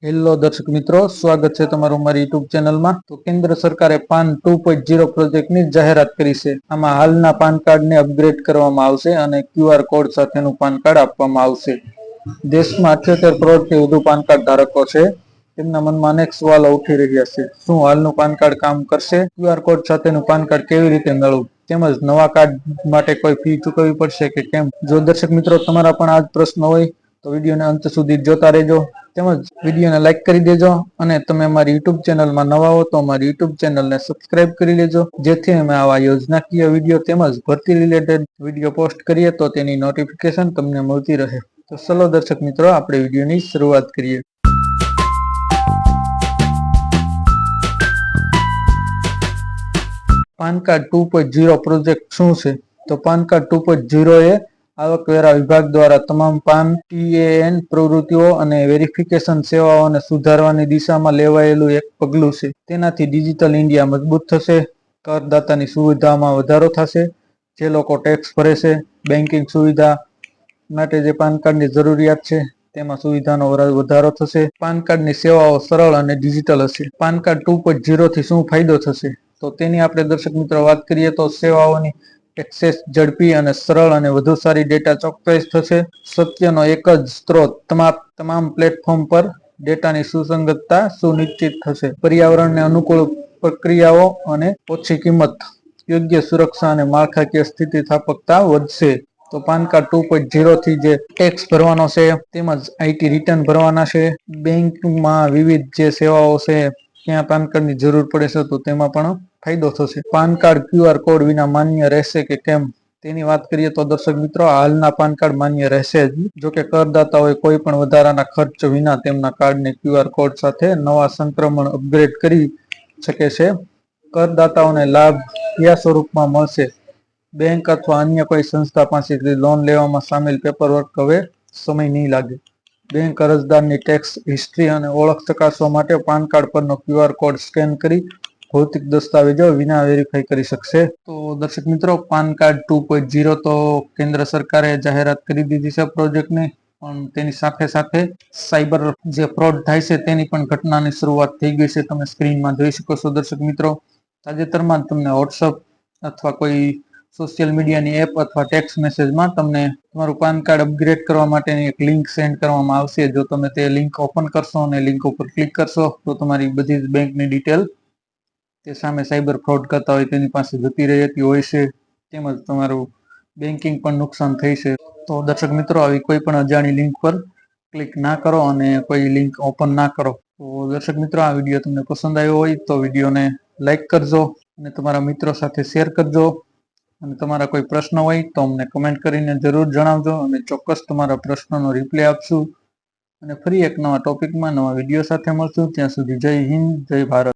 Hello દર્શક મિત્રો, સ્વાગત છે તમારું મારી યુટ્યુબ ચેનલમાં। તો કેન્દ્ર સરકારે પાન 2.0 પ્રોજેક્ટની જાહેરાત કરી છે। આમાં હાલના પાન કાર્ડને અપગ્રેડ કરવામાં આવશે અને QR કોડ સાથેનું પાન કાર્ડ આપવામાં આવશે। દેશમાં 78 કરોડથી વધુ પાન કાર્ડ ધારકો છે। તેમના મનમાં અનેક સવાલો ઉઠી રહ્યા છે। શું હાલનું પાન કાર્ડ કામ કરશે? QR કોડ સાથેનું પાન કાર્ડ કેવી રીતે મેળવવું? તેમજ નવા કાર્ડ માટે કોઈ ફી ચૂકવવી પડશે કે કેમ? જો દર્શક મિત્રો તમારા પણ આ જ પ્રશ્ન હોય તો વિડીયોને અંત સુધી જોતા રહેજો। તેમજ વિડીયોને લાઈક કરી દેજો અને તમે અમારી યુટ્યુબ ચેનલમાં નવા હો તો અમારી યુટ્યુબ ચેનલને સબસ્ક્રાઇબ કરી લેજો, જેથી અમે આવા યોજનાકીય વિડીયો તેમજ ભરતી રિલેટેડ વિડીયો પોસ્ટ કરીએ તો તેની નોટિફિકેશન તમને મળતી રહે। તો ચલો દર્શક મિત્રો, આપણે વિડીયોની શરૂઆત કરીએ। પાન કાર્ડ 2.0 પ્રોજેક્ટ શું છે? તો પાન કાર્ડ 2.0 એ આવકવેરા વિભાગ દ્વારા તમામ પાન TAN પ્રવૃત્તિઓ અને વેરિફિકેશન સેવાઓને સુધારવાની દિશામાં લેવાયેલું એક પગલું છે। તેનાથી ડિજિટલ ઇન્ડિયા મજબૂત થશે, કરદાતાની સુવિધામાં વધારો થશે। જે લોકો ટેક્સ ભરે છે, બેન્કિંગ સુવિધા માટે જે પાન કાર્ડની જરૂરિયાત છે તેમાં સુવિધાનો વધારો થશે। પાન કાર્ડની સેવાઓ સરળ અને ડિજિટલ હશે। પાન કાર્ડ 2.0 થી શું ફાયદો થશે? તો તેની આપણે દર્શક મિત્રો વાત કરીએ તો સેવાઓની એક્સેસ ઝડપી અને સરળ અને વધુ સારી ડેટા ચોકસાઈ થશે। સત્યનો એક જ સ્ત્રોત તમામ પ્લેટફોર્મ પર ડેટાની સુસંગતતા સુનિશ્ચિત થશે। પર્યાવરણને અનુકૂળ પ્રક્રિયાઓ અને ઓછી કિંમત, યોગ્ય સુરક્ષા અને માળખાકીય સ્થિતિસ્થાપકતા વધશે। તો પાન કાર્ડ 2.0 થી જે ટેક્સ ભરવાનો છે તેમજ IT રિટર્ન ભરવાના છે, બેંકમાં વિવિધ જે સેવાઓ છે ત્યાં પાન કાર્ડની જરૂર પડે છે તો તેમાં પણ ફાયદો થશે। પાન કાર્ડ QR કોડ વિના માન્ય રહેશે કે કેમ? તેની વાત કરીએ તો દર્શક મિત્રો, હાલના પાન કાર્ડ માન્ય રહેશે જ। જો કે કરદાતાઓએ કોઈ પણ વધારાના ખર્ચ વિના તેમના કાર્ડને QR કોડ સાથે નવા સંક્રમણ અપગ્રેડ કરી શકે છે। કરદાતાઓને લાભ કયા સ્વરૂપમાં મળશે? બેંક અથવા અન્ય કોઈ સંસ્થા પાસેથી લોન લેવામાં સામેલ પેપરવર્ક હવે સમય નહીં લાગે। બેંક અરજદારની ટેક્સ હિસ્ટ્રી અને ઓળખ ચકાસવા માટે પાન કાર્ડ પરનો QR કોડ સ્કેન કરી ભૌતિક દસ્તાવેજો વિના વેરીફાઈ કરી શકશે। તો દર્શક મિત્રો, પાન કાર્ડ 2.0 તો કેન્દ્ર સરકારે જાહેરાત કરી દીધી છે પ્રોજેક્ટની, પણ તેની સાથે સાથે સાયબર જે ફ્રોડ થાય છે તેની પણ ઘટનાની શરૂઆત થઈ ગઈ છે। તમે સ્ક્રીનમાં જોઈ શકો છો દર્શક મિત્રો। તાજેતરમાં જ તમને વોટ્સઅપ અથવા કોઈ સોશિયલ મીડિયાની એપ અથવા ટેક્સ્ટ મેસેજમાં તમને તમારું પાન કાર્ડ અપગ્રેડ કરવા માટેની એક લિંક સેન્ડ કરવામાં આવશે। જો તમે તે લિંક ઓપન કરશો અને લિંક ઉપર ક્લિક કરશો તો તમારી બધી જ બેંકની ડિટેલ તે સામે સાયબર ફ્રોડ કરતા હોય તેની પાસે જતી રહેતી હોય છે, તેમજ તમારું બેન્કિંગ પણ નુકસાન થઈ છે। તો દર્શક મિત્રો, આવી કોઈ પણ અજાણી લિંક પર ક્લિક ના કરો અને કોઈ લિંક ઓપન ના કરો। તો દર્શક મિત્રો, આ વિડીયો તમને પસંદ આવ્યો હોય તો વિડીયોને લાઈક કરજો અને તમારા મિત્રો સાથે શેર કરજો। અને તમારા કોઈ પ્રશ્ન હોય તો અમને કમેન્ટ કરીને જરૂર જણાવજો અને ચોક્કસ તમારા પ્રશ્નનો રિપ્લાય આપશું। અને ફરી એક નવા ટોપિકમાં નવા વિડીયો સાથે મળશું। ત્યાં સુધી જય હિન્દ, જય ભારત।